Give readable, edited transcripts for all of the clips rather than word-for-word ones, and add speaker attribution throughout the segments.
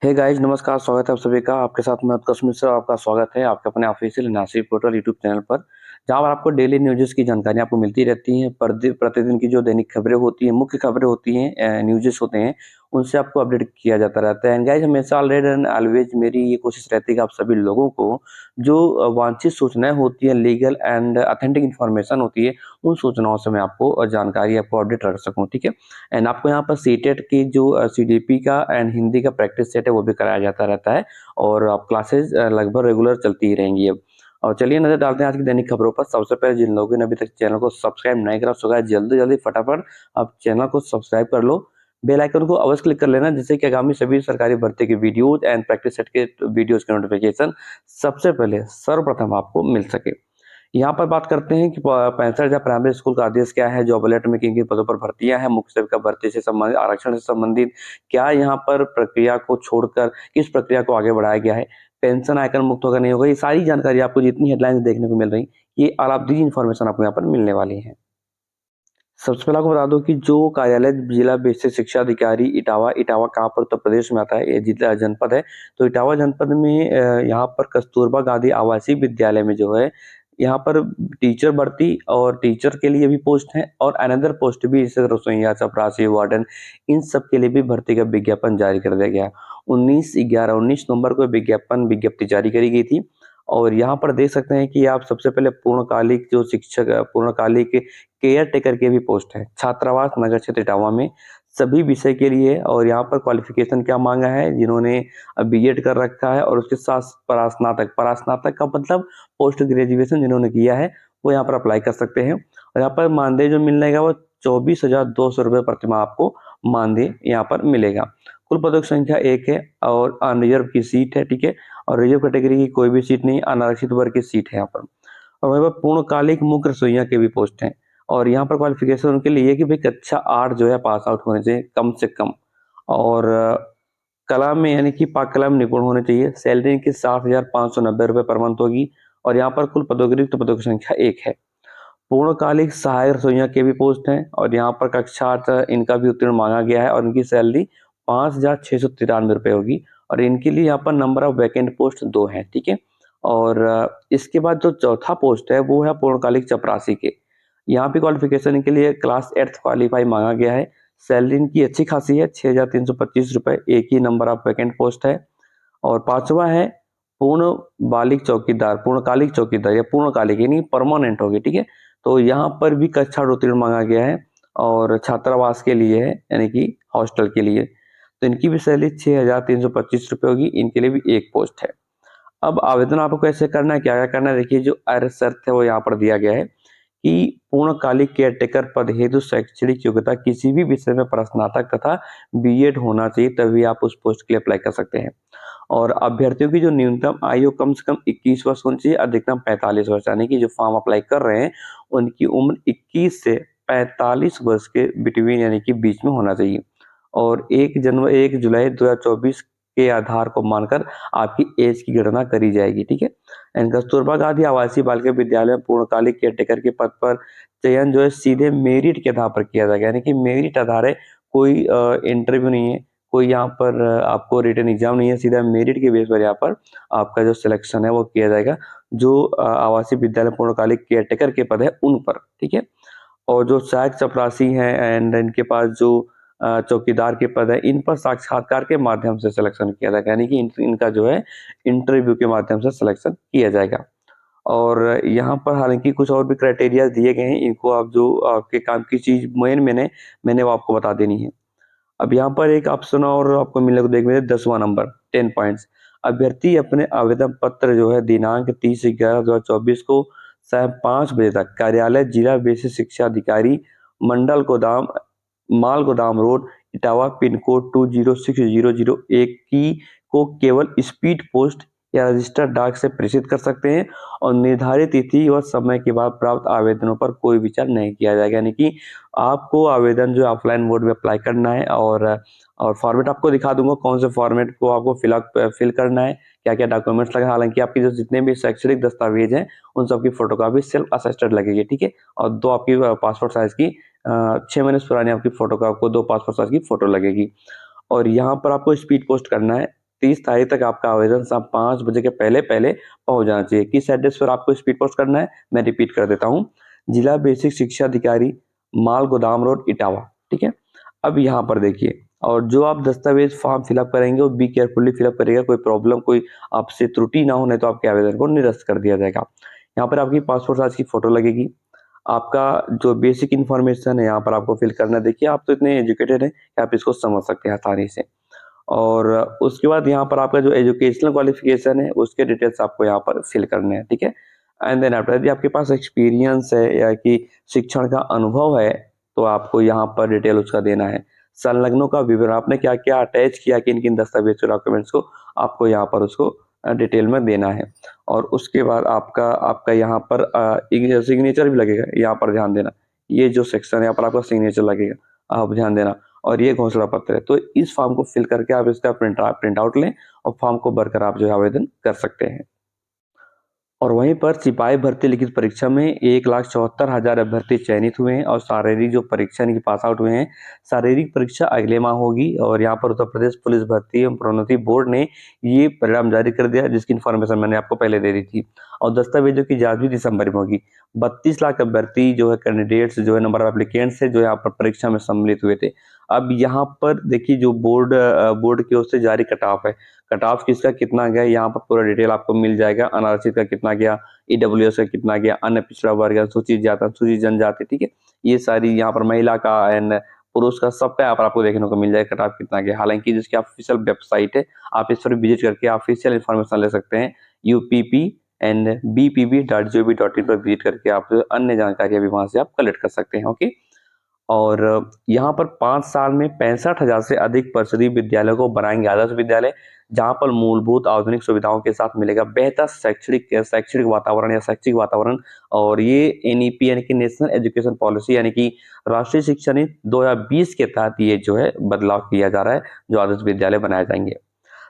Speaker 1: Hey guys, नमस्कार। स्वागत है आप सभी का। आपके साथ मैं उत्कर्ष मिश्रा। आपका स्वागत है आपके अपने official Nashik portal YouTube channel पर, जहां पर आपको डेली न्यूज़ की जानकारी आपको मिलती रहती है। प्रतिदिन की जो दैनिक खबरें होती हैं, मुख्य खबरें होती हैं, न्यूज़ होते हैं, उनसे आपको अपडेट किया जाता रहता है। एंड गाइस, हमेशा ऑलरेडी एंड ऑलवेज मेरी ये कोशिश रहती है कि आप सभी लोगों को जो वांछित सूचनाएं होती हैं, लीगल एंड ऑथेंटिक इन्फॉर्मेशन होती है, उन सूचनाओं से मैं आपको जानकारी, आपको अपडेट रख सकूँ। ठीक है। एंड आपको यहाँ पर सीटेट की जो सीडीपी का एंड हिंदी का प्रैक्टिस सेट है, वो भी कराया जाता रहता है। और अब क्लासेस लगभग रेगुलर चलती ही रहेंगी अब। और चलिए नजर डालते हैं आज की दैनिक खबरों पर। सबसे पहले जिन लोगों ने अभी तक चैनल को सब्सक्राइब नहीं करा, सो गाइस जल्दी जल्दी फटाफट आप चैनल को सब्सक्राइब कर लो। बेल आइकन को अवश्य क्लिक कर लेना, जिससे कि आगामी सभी सरकारी भर्ती की वीडियोज एंड प्रैक्टिस सेट के वीडियोज के नोटिफिकेशन सबसे पहले सर्वप्रथम आपको मिल सके। यहाँ पर बात करते हैं कि 65,000 प्राइमरी स्कूल का आदेश क्या है, जॉब अलर्ट में किन किन पदों पर भर्तियां हैं, मुख्य सेविका भर्ती से संबंधित, आरक्षण से संबंधित क्या यहाँ पर प्रक्रिया को छोड़कर किस प्रक्रिया को आगे बढ़ाया गया है, पेंशन आयकर मुक्त होगा नहीं होगा, ये सारी जानकारी आपको जितनी हेडलाइंस देखने को मिल रही, ये आलापदी इन्फॉर्मेशन आपको यहाँ पर मिलने वाली है। सबसे पहले आपको बता दूं कि जो कार्यालय जिला बेसिक शिक्षा अधिकारी इटावा इटावा कहाँ पर उत्तर प्रदेश में आता है, ये जिला जनपद है। तो इटावा जनपद में यहाँ पर कस्तूरबा गांधी आवासीय विद्यालय में जो है, यहाँ पर टीचर भर्ती और टीचर के लिए भी पोस्ट है, और अनदर पोस्ट भी, जैसे रसोईया, चपरासी, वार्डन, इन सब के लिए भी भर्ती का विज्ञापन जारी कर दिया गया। 19 नवंबर को विज्ञप्ति जारी करी गई थी। और यहाँ पर देख सकते हैं कि आप सबसे पहले पूर्णकालिक जो शिक्षक, पूर्णकालिक केयर टेकर के भी पोस्ट है, छात्रावास नगर क्षेत्र इटावा में, सभी विषय के लिए। और यहाँ पर क्वालिफिकेशन क्या मांगा है, जिन्होंने बीएड कर रखा है और उसके साथ परास्नातक, परास्नातक का मतलब पोस्ट ग्रेजुएशन जिन्होंने किया है, वो यहाँ पर अप्लाई कर सकते हैं। और यहाँ पर मानदेय जो मिलने का, वो 24,200 रुपये प्रतिमाह आपको मानदेय यहाँ पर मिलेगा। कुल पदों की संख्या 1 है और अनरिजर्व की सीट है। ठीक है। और रिजर्व कैटेगरी की कोई भी सीट नहीं, अनारक्षित वर्ग की सीट है यहाँ पर। और वहीं पर पूर्णकालिक मुख्य रसोइया के भी पोस्ट हैं। और यहाँ पर क्वालिफिकेशन उनके लिए है कि भाई कक्षा 8 जो है पास आउट होने चाहिए कम से कम। और कला में यानी कि पाक कला में निपुण होने चाहिए। सैलरी इनकी 60,590 रुपये पर मंथ होगी। और यहाँ पर कुल पदों की रिक्त पदों की संख्या 1 है। पूर्णकालिक सहायक रसोइया के भी पोस्ट हैं, और यहाँ पर कक्षा 8 इनका भी उत्तीर्ण मांगा गया है, और इनकी सैलरी 5,693 रुपये होगी। और इनके लिए यहाँ पर नंबर ऑफ वैकेंट पोस्ट 2 हैं। ठीक है। और इसके बाद जो चौथा पोस्ट है, वो है पूर्णकालिक चपरासी के। यहाँ पे क्वालिफिकेशन के लिए क्लास 8 क्वालिफाई मांगा गया है। सैलरी इनकी अच्छी खासी है, 6,325 रुपये, एक ही नंबर ऑफ वैकेंट पोस्ट है। और पांचवा है पूर्णकालिक चौकीदार, या पूर्णकालिक यानी परमानेंट होगी। ठीक है। तो यहाँ पर भी कक्षा उत्तीर्ण मांगा गया है, और छात्रावास के लिए है, यानी कि हॉस्टल के लिए। तो इनकी भी सैलरी 6,325 रुपये होगी। इनके लिए भी एक पोस्ट है। अब आवेदन आपको कैसे करना है, क्या क्या करना है, देखिए जो अर्ह शर्त है वो यहाँ पर दिया गया है कि पूर्णकालिक केयरटेकर पद हेतु शैक्षणिक योग्यता किसी भी विषय में स्नातक तथा बीएड होना चाहिए, तभी आप उस पोस्ट के लिए अप्लाई कर सकते हैं। और अभ्यर्थियों की जो न्यूनतम आयु कम से कम 21 वर्ष होनी चाहिए, अधिकतम 45 वर्ष, यानी कि जो फॉर्म अप्लाई कर रहे हैं उनकी उम्र 21 से 45 वर्ष के बिटवीन, यानी कि बीच में होना चाहिए। और 1 जुलाई 2024 के आधार को मानकर आपकी एज की गणना करी जाएगी। ठीक है। एंड कस्तूरबा गांधी आवासीय बालिका विद्यालय में पूर्णकालिक केयरटेकर के पद पर चयन जो है सीधे मेरिट के आधार पर किया जाएगा, यानी कि मेरिट आधार है, कोई इंटरव्यू नहीं है, कोई यहाँ पर आपको रिटन एग्जाम नहीं है, सीधा मेरिट के बेस पर यहाँ पर आपका जो सिलेक्शन है वो किया जाएगा, जो आवासीय विद्यालय पूर्णकालिक केयरटेकर के पद है उन पर। ठीक है। और जो सहायक चपरासी हैं एंड इनके पास जो चौकीदार के पद है, इन पर साक्षात्कार के माध्यम से सिलेक्शन किया जाएगा, यानी कि इनका जो है इंटरव्यू के माध्यम से सिलेक्शन किया जाएगा। और यहाँ पर हालांकि कुछ और भी क्राइटेरिया दिए गए हैं, इनको आप जो आपके काम की चीज मैंने वो आपको बता देनी है। अब यहाँ पर एक ऑप्शन और आपको मिलने को देखने 10वां नंबर 10 पॉइंट्स। अभ्यर्थी अपने आवेदन पत्र जो है दिनांक 30/11/2024 को शाम 5 बजे तक कार्यालय जिला बेसिक शिक्षा अधिकारी मंडल गोदाम, माल गोदाम रोड, इटावा, पिन कोड 206001 की को केवल स्पीड पोस्ट या रजिस्टर्ड डाक से प्रेषित कर सकते हैं। और निर्धारित तिथि और समय के बाद प्राप्त आवेदनों पर कोई विचार नहीं किया जाएगा, यानी कि आपको आवेदन जो ऑफलाइन मोड में अप्लाई करना है। और फॉर्मेट आपको दिखा दूंगा, कौन से फॉर्मेट को आपको फिल करना है, क्या क्या डॉक्यूमेंट्स लगे। हालांकि आपके जो जितने भी शैक्षणिक दस्तावेज हैं, उन सबकी फोटोकॉपी सेल्फ अटेस्टेड लगेगी। ठीक है। और 2 आपकी पासपोर्ट साइज की 6 महीने पुरानी आपकी फोटो का आपको 2 पासपोर्ट साइज की फोटो लगेगी। और यहाँ पर आपको स्पीड पोस्ट करना है। 30 तारीख तक आपका आवेदन शाम 5 बजे के पहले पहले पहुंच जाना चाहिए। किस एड्रेस पर आपको स्पीड पोस्ट करना है, मैं रिपीट कर देता हूँ। जिला बेसिक शिक्षा अधिकारी, माल गोदाम रोड, इटावा। ठीक है। अब यहाँ पर देखिए, और जो आप दस्तावेज फॉर्म फिलअप करेंगे वो बी केयरफुली फिलअप करिएगा, कोई प्रॉब्लम, कोई आपसे त्रुटि ना होने तो आपके आवेदन को निरस्त कर दिया जाएगा। यहाँ पर आपकी पासपोर्ट साइज की फोटो लगेगी। आपका जो बेसिक इन्फॉर्मेशन है यहाँ पर आपको फिल करना है। देखिए, आप तो इतने एजुकेटेड हैं कि आप इसको समझ सकते हैं आसानी से। और उसके बाद यहाँ पर आपका जो एजुकेशनल क्वालिफिकेशन है उसके डिटेल्स आपको यहाँ पर फिल करने हैं। ठीक है। एंड देन आफ्टर, यदि आपके पास एक्सपीरियंस है या कि शिक्षण का अनुभव है तो आपको यहाँ पर डिटेल उसका देना है। संलग्नों का विवरण, आपने क्या क्या अटैच किया, किन किन दस्तावेज डॉक्यूमेंट्स को आपको यहाँ पर उसको डिटेल में देना है। और उसके बाद आपका आपका यहाँ पर सिग्नेचर भी लगेगा, यहाँ पर ध्यान देना। ये जो सेक्शन है यहाँ पर आपका सिग्नेचर लगेगा, आप ध्यान देना। और ये घोषणा पत्र है। तो इस फॉर्म को फिल करके आप इसका प्रिंट आउट लें और फॉर्म को भरकर आप जो है आवेदन कर सकते हैं। और वहीं पर सिपाही भर्ती लिखित परीक्षा में 1,74,000 अभ्यर्थी चयनित हुए हैं और शारीरिक जो परीक्षा की पास आउट हुए हैं। शारीरिक परीक्षा अगले माह होगी और यहाँ पर उत्तर प्रदेश पुलिस भर्ती एवं प्रोन्नति बोर्ड ने ये परिणाम जारी कर दिया, जिसकी इन्फॉर्मेशन मैंने आपको पहले दे दी थी। और दस्तावेजों की जांच भी दिसंबर में होगी। 32 लाख अभ्यर्थी जो है, कैंडिडेट्स जो है, नंबर ऑफ एप्लीकेंट्स है जो यहाँ पर परीक्षा में सम्मिलित हुए थे। अब यहाँ पर देखिए, जो बोर्ड की ओर से जारी कट ऑफ है, कट ऑफ किसका कितना गया यहाँ पर पूरा डिटेल आपको मिल जाएगा। अनारक्षित का कितना गया, ईडब्ल्यूएस का कितना गया, अन्य पिछड़ा वर्ग, अनुसूचित जाति, अनुसूचित जनजाति। ठीक है। ये सारी यहाँ पर महिला का एंड पुरुष का सबका यहाँ पर आपको देखने को मिल जाएगा कट ऑफ कितना गया। हालांकि जिसकी ऑफिशियल वेबसाइट है, आप इस पर विजिट करके ऑफिशियल इन्फॉर्मेशन ले सकते हैं। UPP एंड bpb.gov.in पर विजिट करके आप अन्य जानकारी भी वहां से आप कलेक्ट कर सकते हैं। ओके। और यहाँ पर 5 साल में 65,000 से अधिक परिषदीय विद्यालयों को बनाएंगे आदर्श विद्यालय, जहाँ पर मूलभूत आधुनिक सुविधाओं के साथ मिलेगा बेहतर शैक्षणिक वातावरण या शैक्षिक वातावरण। और ये NEP यानी कि नेशनल एजुकेशन पॉलिसी यानी कि राष्ट्रीय शिक्षा नीति 2020 के तहत ये जो है बदलाव किया जा रहा है, जो आदर्श विद्यालय बनाए जाएंगे।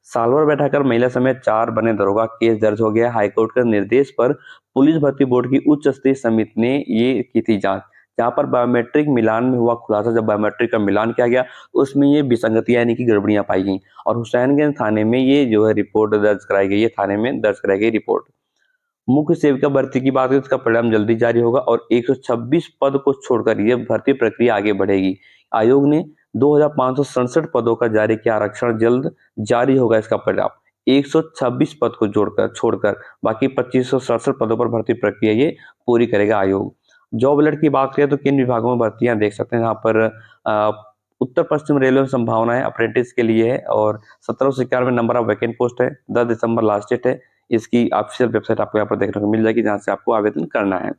Speaker 1: साल भर बैठाकर महिला समेत 4 बने दरोगा, केस दर्ज हो गया। हाईकोर्ट के निर्देश पर पुलिस भर्ती बोर्ड की उच्च स्तरीय समिति ने ये की थी जांच, जहां पर बायोमेट्रिक मिलान में हुआ खुलासा। जब बायोमेट्रिक का मिलान किया गया उसमें ये विसंगतियां यानी कि गड़बड़ियां पाई गई और हुसैनगंज थाने में ये जो है रिपोर्ट दर्ज कराई गई है, थाने में दर्ज कराई गई रिपोर्ट। मुख्य सेविका भर्ती की बात करें, इसका परिणाम जल्दी जारी होगा और 126 पद को छोड़कर यह भर्ती प्रक्रिया आगे बढ़ेगी। आयोग ने 2,567 पदों का जारी किया आरक्षण, जल्द जारी होगा इसका परिणाम। 126 पद को छोड़कर बाकी 2567 पदों पर भर्ती प्रक्रिया ये पूरी करेगा आयोग। जॉब अलर्ट की बात करें तो किन विभागों में भर्तियां देख सकते हैं, यहाँ पर उत्तर पश्चिम रेलवे में संभावना है अप्रेंटिस के लिए है और 1791 नंबर ऑफ वैकेंट पोस्ट है। 10 दिसंबर लास्ट डेट है। इसकी ऑफिशियल वेबसाइट आपको यहाँ पर देखने को मिल जाएगी, जहां से आपको आवेदन करना है।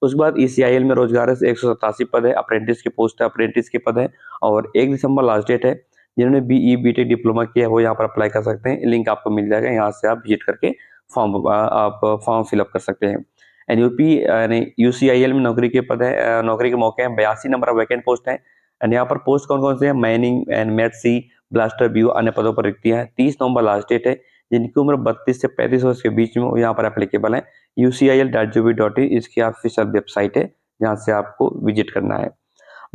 Speaker 1: उसके बाद ECIL में रोजगार है 187 पद है, अप्रेंटिस की पोस्ट है, अप्रेंटिस के पद है और 1 दिसंबर लास्ट डेट है। जिन्होंने BE BTech डिप्लोमा किया है वो यहाँ पर अप्लाई कर सकते हैं, लिंक आपको मिल जाएगा, यहाँ से आप विजिट करके आप फॉर्म फिलअप कर सकते हैं। NUP यानी UCIL में नौकरी के पद है, नौकरी के मौके हैं, 82 नंबर ऑफ वैकेंट पोस्ट है। एंड यहाँ पर पोस्ट कौन कौन से हैं, mining and mate C, blaster व्यू, अन्य पदों पर रिक्तियां हैं। 30 नवंबर लास्ट डेट है। जिनकी उम्र 32 से 35 वर्ष के बीच में वो यहाँ पर एप्लीकेबल है। UCIL.gov.in इसकी ऑफिशियल वेबसाइट है, जहाँ से आपको विजिट करना है।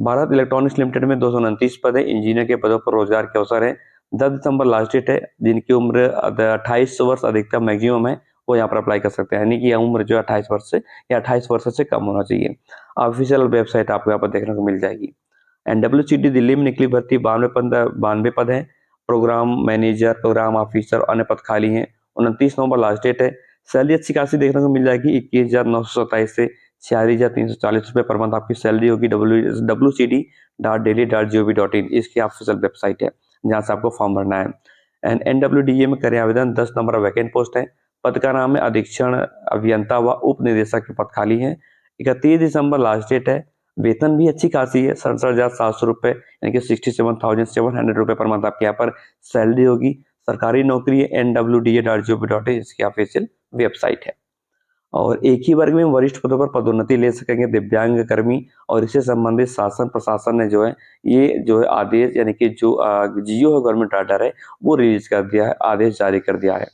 Speaker 1: भारत इलेक्ट्रॉनिक्स लिमिटेड में 229 पद है, इंजीनियर के पदों पर रोजगार के अवसर है। 10 दिसंबर लास्ट डेट है। जिनकी उम्र 28 वर्ष अधिकतम मैक्सिमम है वो यहाँ पर अप्लाई कर सकते हैं, यानी कि यह उम्र जो 28 वर्ष से या 28 वर्ष से कम होना चाहिए। ऑफिशियल वेबसाइट आपको यहाँ पर देखने को मिल जाएगी। NWCD दिल्ली में निकली भर्ती 92 पद है। प्रोग्राम मैनेजर, प्रोग्राम ऑफिसर, अन्य पद खाली हैं। 29 नवंबर लास्ट डेट है। सैलरी अच्छी खासी देखने को मिल जाएगी, 21,927 से 46,340 रुपये पर मंथ आपकी सैलरी होगी। www.delhi.gov.in इसकी ऑफिशियल वेबसाइट है, जहाँ से आपको फॉर्म भरना है। एंड NWDA में करें आवेदन, 10 नंबर वैकेंट पोस्ट है। पद का नाम है अधीक्षण अभियंता व उप निदेशक के पद खाली हैं। 31 दिसंबर लास्ट डेट है। वेतन भी अच्छी खासी है, 67,700 रुपये यानी कि 67,700 रुपये पर मंथ आपके यहाँ पर सैलरी होगी। सरकारी नौकरी है। NWDA.gov.in इसकी ऑफिशियल वेबसाइट है। और एक ही वर्ग में वरिष्ठ पदों पर पदोन्नति ले सकेंगे दिव्यांग कर्मी, और इससे संबंधित शासन प्रशासन ने जो है ये जो है आदेश यानी कि जो जियो है गवर्नमेंट ऑर्डर है वो रिलीज कर दिया है, आदेश जारी कर दिया है।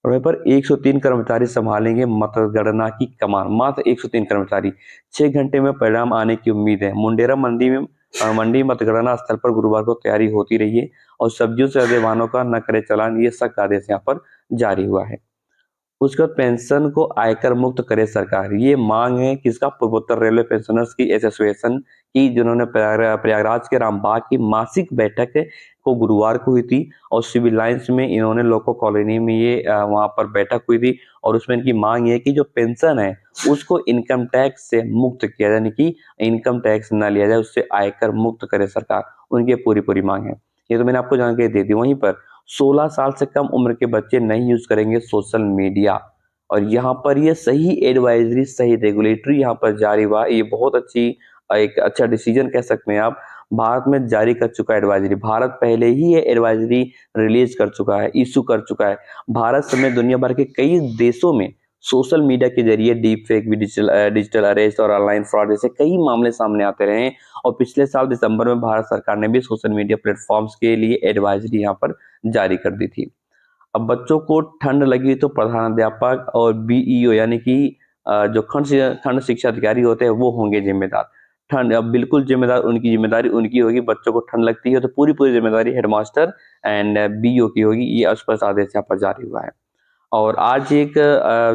Speaker 1: और वहीं पर 103 कर्मचारी संभालेंगे मतगणना की कमान, मात्र 103 कर्मचारी। 6 घंटे में परिणाम आने की उम्मीद है। मुंडेरा मंडी में मंडी मतगणना स्थल पर गुरुवार को तैयारी होती रही है और सब्जियों से लदे वाहनों का न करे चालान, ये सख्त आदेश यहाँ पर जारी हुआ है। उसके बाद पेंशन को आयकर मुक्त करे सरकार, ये मांग है किसका? पूर्वोत्तर रेलवे पेंशनर्स की एसोसिएशन की, जिन्होंने प्रयागराज के रामबाग की मासिक बैठक को गुरुवार को हुई थी और सिविल लाइंस में इन्होंने लोको कॉलोनी में ये वहां पर बैठक हुई थी और उसमें इनकी मांग है कि जो पेंशन है उसको इनकम टैक्स से मुक्त किया जाए, यानी कि इनकम टैक्स न लिया जाए, उससे आयकर मुक्त करे सरकार। उनकी पूरी पूरी मांग है। ये तो मैंने आपको जानकारी दे दी। वहीं पर 16 साल से कम उम्र के बच्चे नहीं यूज करेंगे सोशल मीडिया, और यहाँ पर ये सही एडवाइजरी, सही रेगुलेटरी यहाँ पर जारी हुआ। ये बहुत अच्छी एक अच्छा डिसीजन कह सकते हैं आप। भारत में जारी कर चुका है एडवाइजरी। भारत पहले ही ये एडवाइजरी रिलीज कर चुका है, इशू कर चुका है। भारत समेत दुनिया भर के कई देशों में सोशल मीडिया के जरिए डीप फेक, डिजिटल अरेस्ट और ऑनलाइन फ्रॉड जैसे कई मामले सामने आते रहे हैं। और पिछले साल दिसंबर में भारत सरकार ने भी सोशल मीडिया प्लेटफॉर्म्स के लिए एडवाइजरी यहाँ पर जारी कर दी थी। अब बच्चों को ठंड लगी तो प्रधानाध्यापक और बीईओ यानी कि जो खंड शिक्षा अधिकारी होते हैं वो होंगे जिम्मेदार। ठंड अब बिल्कुल जिम्मेदार, उनकी जिम्मेदारी उनकी होगी। बच्चों को ठंड लगती है तो पूरी पूरी जिम्मेदारी हेडमास्टर एंड बीईओ की होगी। ये स्पष्ट आदेश यहाँ पर जारी हुआ है। और आज एक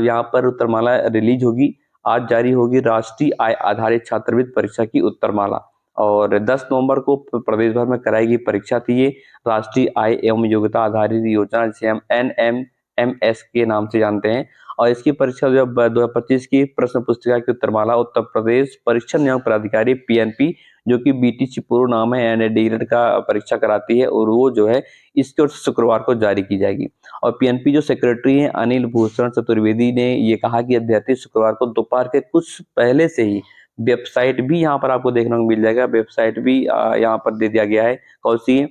Speaker 1: यहाँ पर उत्तरमाला रिलीज होगी। आज जारी होगी राष्ट्रीय आय आधारित छात्रवृत्ति परीक्षा की उत्तरमाला, और 10 नवंबर को प्रदेश भर में कराएगी परीक्षा थी ये। राष्ट्रीय आय एवं योग्यता आधारित योजना, जिसे हम NMMS के नाम से जानते हैं। और इसकी परीक्षा जब 2025 की प्रश्न पुस्तिका की उत्तरमाला उत्तर प्रदेश परीक्षा नियामक प्राधिकारी PNP, जो कि BTC पूर्व नाम है, एंड डीएलएड का परीक्षा कराती है, और वो जो है इसके शुक्रवार को जारी की जाएगी। और PNP जो सेक्रेटरी हैं अनिल भूषण चतुर्वेदी ने ये कहा कि अभ्यर्थी शुक्रवार को दोपहर के कुछ पहले से ही, वेबसाइट भी यहाँ पर आपको देखने को मिल जाएगा, वेबसाइट भी यहाँ पर दे दिया गया है। कौन सी?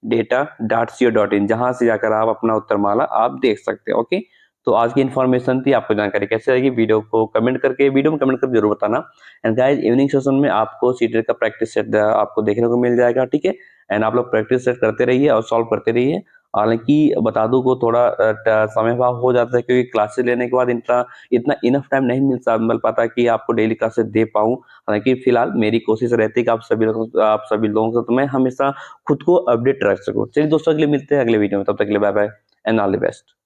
Speaker 1: entdata.co.in, जहां से जाकर आप अपना उत्तरमाला आप देख सकते हैं। ओके, तो आज की इन्फॉर्मेशन थी। आपको जानकारी कैसे लगी वीडियो को वीडियो में कमेंट कर जरूर बताना। एंड गाइस, इवनिंग सेशन में आपको सीटेट का प्रैक्टिस सेट आपको देखने को मिल जाएगा, ठीक है। एंड आप लोग प्रैक्टिस सेट करते रहिए और सॉल्व करते रहिए। हालांकि बता दूं को थोड़ा समय भाव हो जाता है, क्योंकि क्लासेस लेने के बाद इतना इतना इनफ टाइम नहीं मिल पाता कि आपको डेली क्लासेस दे पाऊं। हालांकि फिलहाल मेरी कोशिश रहती है कि आप सभी लोगों से तो मैं हमेशा खुद को अपडेट रख सकूं। चलिए दोस्तों, अगले मिलते हैं अगले वीडियो में। तब तक के लिए bye bye and all the best.